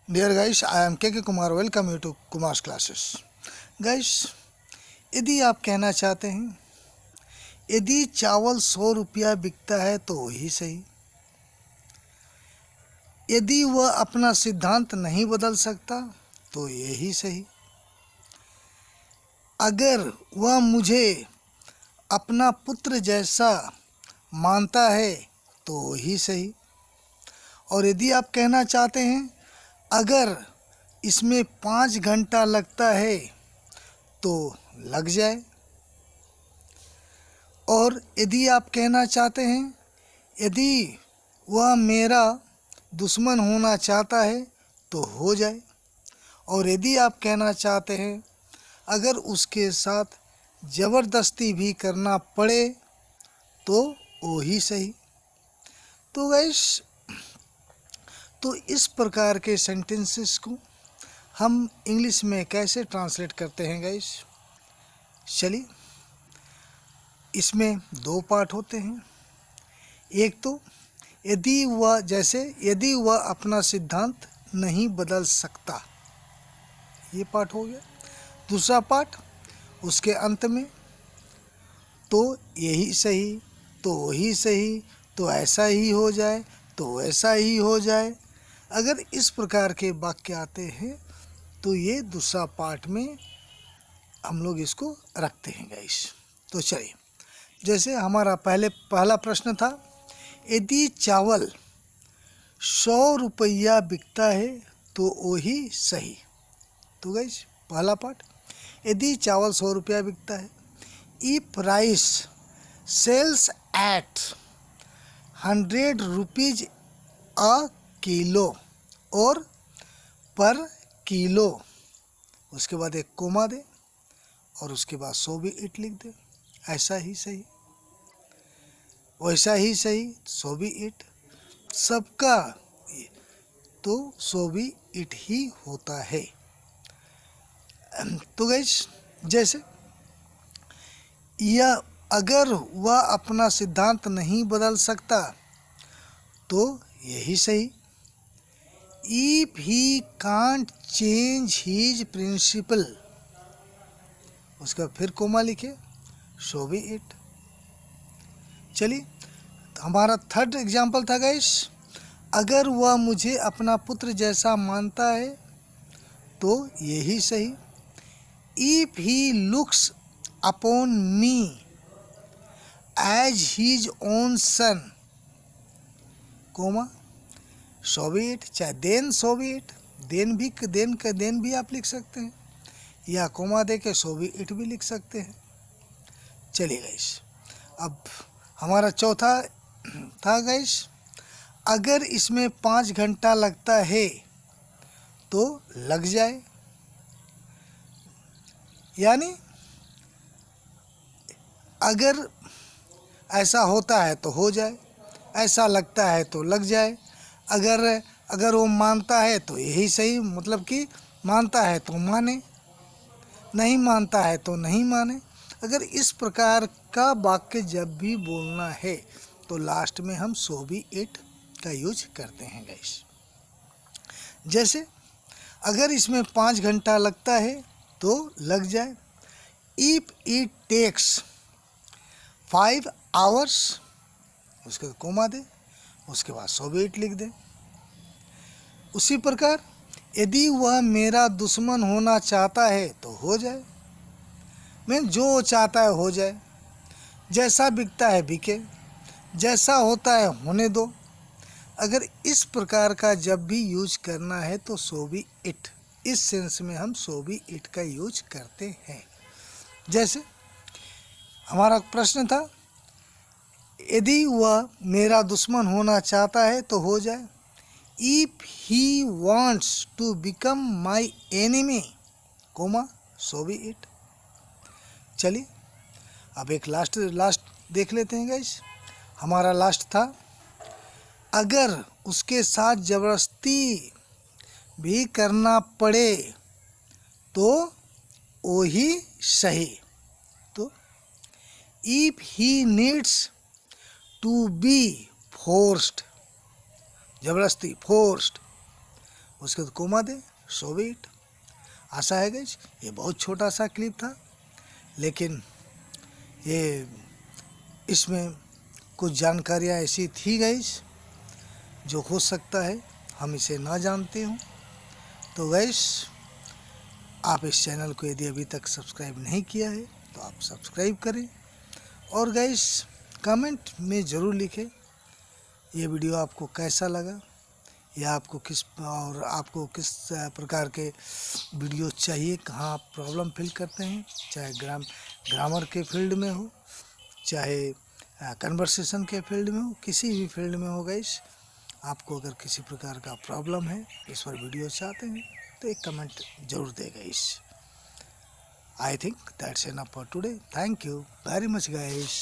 Dear guys, I am KK Kumar. Welcome you to Kumar's classes. Guys, यदि आप कहना चाहते हैं यदि चावल 100 रुपया बिकता है तो वही सही, यदि वह अपना सिद्धांत नहीं बदल सकता तो यही सही, अगर वह मुझे अपना पुत्र जैसा मानता है तो वही सही, और यदि आप कहना चाहते हैं अगर इसमें 5 घंटा लगता है तो लग जाए, और यदि आप कहना चाहते हैं यदि वह मेरा दुश्मन होना चाहता है तो हो जाए, और यदि आप कहना चाहते हैं अगर उसके साथ ज़बरदस्ती भी करना पड़े तो वो ही सही। तो गाइस, तो इस प्रकार के सेंटेंसेस को हम इंग्लिश में कैसे ट्रांसलेट करते हैं गाइस? चलिए, इसमें 2 पार्ट होते हैं। एक तो यदि वह अपना सिद्धांत नहीं बदल सकता, ये पार्ट हो गया। दूसरा पार्ट उसके अंत में, तो यही सही, तो वही सही, तो ऐसा ही हो जाए, तो वैसा ही हो जाए। अगर इस प्रकार के वाक्य आते हैं तो ये दूसरा पार्ट में हम लोग इसको रखते हैं गाइस। तो चलिए, जैसे हमारा पहला प्रश्न था, यदि चावल 100 रुपया बिकता है तो वही सही। तो गाइस, पहला पार्ट, यदि चावल 100 रुपया बिकता है, if rice sells at 100 rupees a kilo और पर किलो, उसके बाद एक कोमा दे और उसके बाद 100 भी इट लिख दे। ऐसा ही सही, वैसा ही सही, 100 भी इट, सबका तो 100 भी इट ही होता है। तो गाइस, जैसे या अगर वह अपना सिद्धांत नहीं बदल सकता तो यही सही, if he can't change his principle, उसका फिर कोमा लिखे, सो बी इट। चलिए, तो हमारा थर्ड एग्जाम्पल था गाइस, अगर वह मुझे अपना पुत्र जैसा मानता है तो यही सही, if he looks upon me as his own son, comma, so be it, चाहे then so be it, then भी आप लिख सकते हैं, या कोमा दे के सो बी इट भी लिख सकते हैं। चलिए गाइस, अब हमारा चौथा था गाइस, अगर इसमें 5 घंटा लगता है तो लग जाए, यानी अगर ऐसा होता है तो हो जाए, ऐसा लगता है तो लग जाए, अगर वो मानता है तो यही सही, मतलब कि मानता है तो माने, नहीं मानता है तो नहीं माने। अगर इस प्रकार का वाक्य जब भी बोलना है तो लास्ट में हम सो बी इट का यूज करते हैं गाइस। जैसे अगर इसमें 5 घंटा लगता है तो लग जाए, इफ इट टेक्स 5 आवर्स, उसके कोमा दे, उसके बाद सो बी इट लिख दे। उसी प्रकार यदि वह मेरा दुश्मन होना चाहता है तो हो जाए, मैं जो चाहता है हो जाए, जैसा बिकता है बिके, जैसा होता है होने दो। अगर इस प्रकार का जब भी यूज करना है तो सो बी इट, इस सेंस में हम सो बी इट का यूज करते हैं। जैसे हमारा प्रश्न था, यदि वह मेरा दुश्मन होना चाहता है तो हो जाए, if he wants to become my enemy, comma, so be it. चलिए, अब एक लास्ट देख लेते हैं गाइस। हमारा लास्ट था, अगर उसके साथ ज़बरदस्ती भी करना पड़े तो वही सही। तो if he needs to be forced, ज़बरदस्ती, फोर्स्ड, उसके बाद कोमा दे, सो बी इट। आशा है गाइस ये बहुत छोटा सा क्लिप था, लेकिन ये इसमें कुछ जानकारियाँ ऐसी थी गाइस जो हो सकता है हम इसे ना जानते हों। तो गाइस आप इस चैनल को यदि अभी तक सब्सक्राइब नहीं किया है तो आप सब्सक्राइब करें, और गाइस कमेंट में ज़रूर लिखें ये वीडियो आपको कैसा लगा, या आपको किस प्रकार के वीडियो चाहिए, कहाँ आप प्रॉब्लम फील करते हैं, चाहे ग्रामर के फील्ड में हो, चाहे कन्वर्सेशन के फील्ड में हो, किसी भी फील्ड में हो गाइस। आपको अगर किसी प्रकार का प्रॉब्लम है, इस पर वीडियो चाहते हैं, तो एक कमेंट जरूर दे guys. I think that's enough for today. Thank you very much guys.